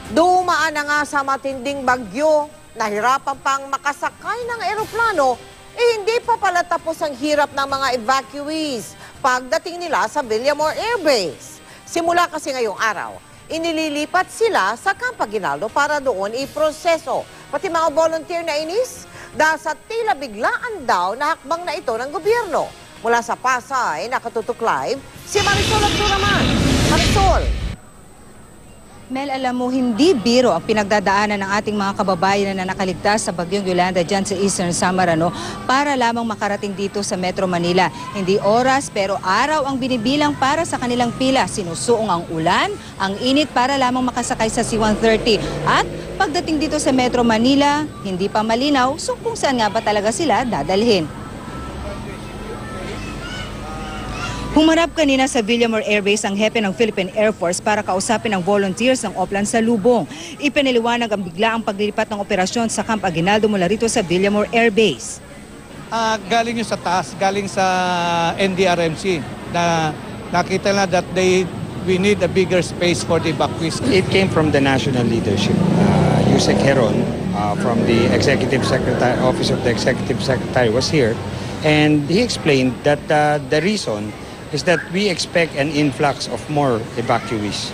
Dumaan na nga sa matinding bagyo, nahirapan pang makasakay ng eroplano, hindi pa pala tapos ang hirap ng mga evacuees pagdating nila sa Villamor Air Base. Simula kasi ngayong araw, inililipat sila sa Camp Aguinaldo para doon iproseso. Pati mga volunteer na inis, dahil sa tila biglaan daw na hakbang na ito ng gobyerno. Mula sa Pasay, nakatutok live, si Marisol Abduraman. Marisol. Mel, alam mo, hindi biro ang pinagdadaanan ng ating mga kababayan na nakaligtas sa bagyong Yolanda dyan sa Eastern Samar para lamang makarating dito sa Metro Manila. Hindi oras pero araw ang binibilang para sa kanilang pila. Sinusuong ang ulan, ang init para lamang makasakay sa C-130. At pagdating dito sa Metro Manila, hindi pa malinaw kung saan nga ba talaga sila dadalhin. Humarap kanina sa Villamor Air Base ang hepe ng Philippine Air Force para kausapin ang volunteers ng Oplan sa Lubong. Ipiniliwanag ang biglaang paglilipat ng operasyon sa Camp Aguinaldo mula rito sa Villamor Air Base. Galing yun sa taas, galing sa NDRMC na nakita na that we need a bigger space for the evacuees. It came from the national leadership. Yusek Heron from the Executive Secretary, Office of the Executive Secretary was here, and he explained that the reason is that we expect an influx of more evacuees.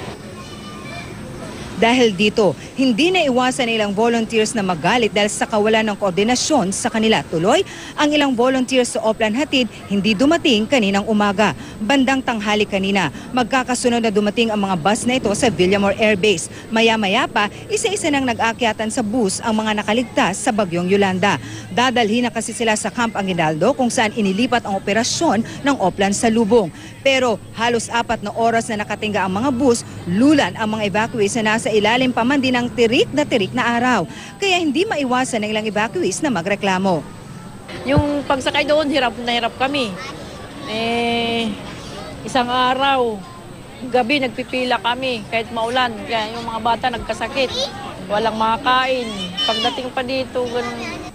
Dahil dito, hindi na iwasan ng ilang volunteers na magalit dahil sa kawalan ng koordinasyon sa kanila. Tuloy, ang ilang volunteers sa Oplan Hatid hindi dumating kaninang umaga. Bandang tanghali kanina, magkakasunod na dumating ang mga bus na ito sa Villamor Air Base. Maya-maya pa, isa-isa nang nag-aakyatan sa bus ang mga nakaligtas sa bagyong Yolanda. Dadalhin na kasi sila sa Camp Aguinaldo kung saan inilipat ang operasyon ng Oplan sa Lubong. Pero halos 4 na oras na nakatingga ang mga bus, lulan ang mga evacuees na nasa ilalim pa man din ng tirik na araw. Kaya hindi maiwasan ng ilang evacuees na magreklamo. Yung pagsakay doon, hirap na hirap kami. Isang araw, gabi nagpipila kami kahit maulan. Kaya yung mga bata nagkasakit, walang makakain. Pagdating pa dito, ganun.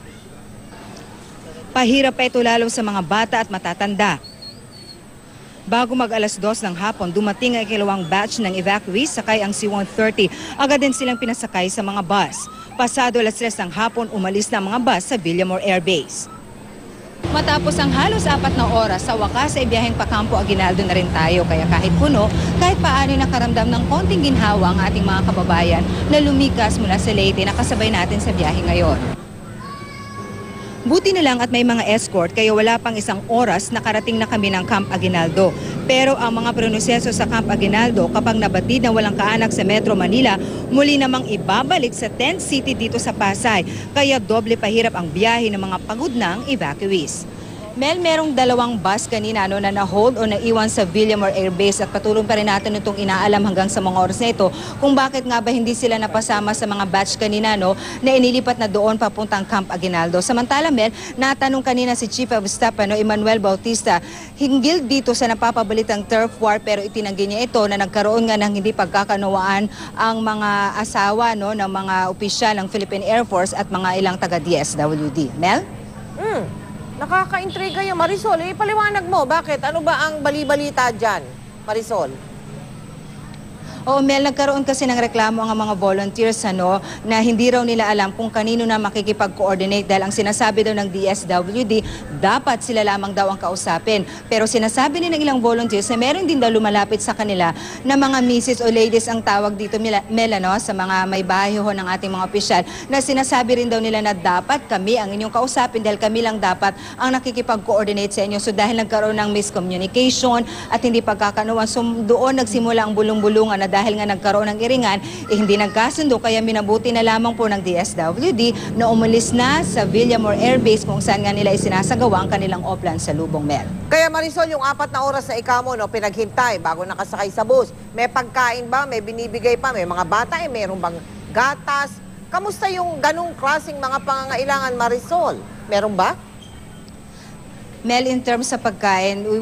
Pahirap pa ito lalo sa mga bata at matatanda. Bago mag-alas 2 ng hapon, dumating ang ikalawang batch ng evacuees sakay ang C-130. Agad din silang pinasakay sa mga bus. Pasado alas 3 ng hapon, umalis na ang mga bus sa Villamor Air Base. Matapos ang halos 4 na oras, sa wakas ay biyaheng pa Campo Aguinaldo na rin tayo. Kaya kahit puno, kahit paano nakaramdam ng konting ginhawa ang ating mga kababayan na lumikas mula sa Leyte na kasabay natin sa biyahe ngayon. Buti na lang at may mga escort kaya wala pang isang oras nakarating na kami ng Camp Aguinaldo. Pero ang mga proseso sa Camp Aguinaldo kapag nabatid na walang kaanak sa Metro Manila, muli namang ibabalik sa tent city dito sa Pasay. Kaya doble pahirap ang biyahe ng mga pagod ng evacuees. Mel, merong 2 bus kanina na na-hold o naiwan sa Villamor Air Base at patuloy pa rin natin itong inaalam hanggang sa mga oras na ito kung bakit nga ba hindi sila napasama sa mga batch kanina na inilipat na doon papuntang Camp Aguinaldo. Samantala, Mel, natanong kanina si Chief of Staff Emmanuel Bautista hinggil dito sa napapabalitang turf war pero itinanggi niya ito na nagkaroon nga ng hindi pagkakanawaan ang mga asawa ng mga opisyal ng Philippine Air Force at mga ilang taga-DSWD. Mel? Nakaka-intriga yung Marisol. Ipaliwanag mo, bakit? Ano ba ang bali-balita dyan, Marisol? Oo, Mel, nagkaroon kasi ng reklamo ang mga volunteers na hindi raw nila alam kung kanino na makikipag-coordinate dahil ang sinasabi daw ng DSWD, dapat sila lamang daw ang kausapin. Pero sinasabi din ng ilang volunteers na meron din daw lumalapit sa kanila na mga misses o ladies ang tawag dito, Mel, sa mga may bahay ng ating mga opisyal, na sinasabi rin daw nila na dapat kami ang inyong kausapin dahil kami lang dapat ang nakikipag-coordinate sa inyo. So dahil nagkaroon ng miscommunication at hindi pagkakanuan, so doon nagsimula ang bulong-bulungan na dahil nga nagkaroon ng iringan, hindi nagkasundo kaya minabuti na lamang po ng DSWD na umalis na sa Villamor Air Base kung saan nga nila isinasagawa ang kanilang Oplan sa Lubong, Mel. Kaya Marisol, yung 4 na oras na ikaw mo pinaghintay bago nakasakay sa bus, may pagkain ba? May binibigay pa? May mga bata? Meron bang gatas? Kamusta yung ganung klaseng mga pangangailangan, Marisol? Meron ba? Mel, in terms sa pagkain, we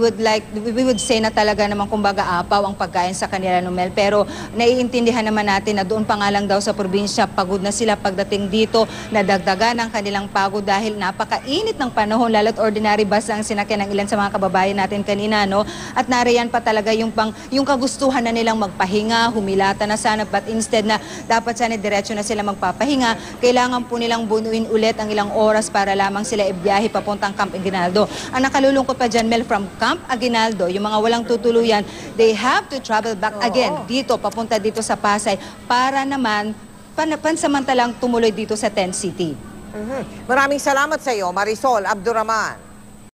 would say na talaga naman kumbaga apaw ang pagkain sa kanila, no, Mel. Pero naiintindihan naman natin na doon pa nga lang daw sa probinsya, pagod na sila pagdating dito, nadagdagan ang kanilang pagod dahil napakainit ng panahon, lalo't ordinary bus ang sinakyan ng ilan sa mga kababayan natin kanina, no? At nariyan pa talaga yung kagustuhan na nilang magpahinga, humilata na sana, but instead na dapat sana diretso na sila magpapahinga, kailangan po nilang bunuin ulit ang ilang oras para lamang sila ibiyahe papuntang Camp Aguinaldo. Ang nakalulungkot pa dyan, Mel, from Camp Aguinaldo, yung mga walang tutuluyan, they have to travel back again dito, papunta dito sa Pasay, para naman pansamantalang tumuloy dito sa Tent City. Maraming salamat sa iyo, Marisol Abduraman.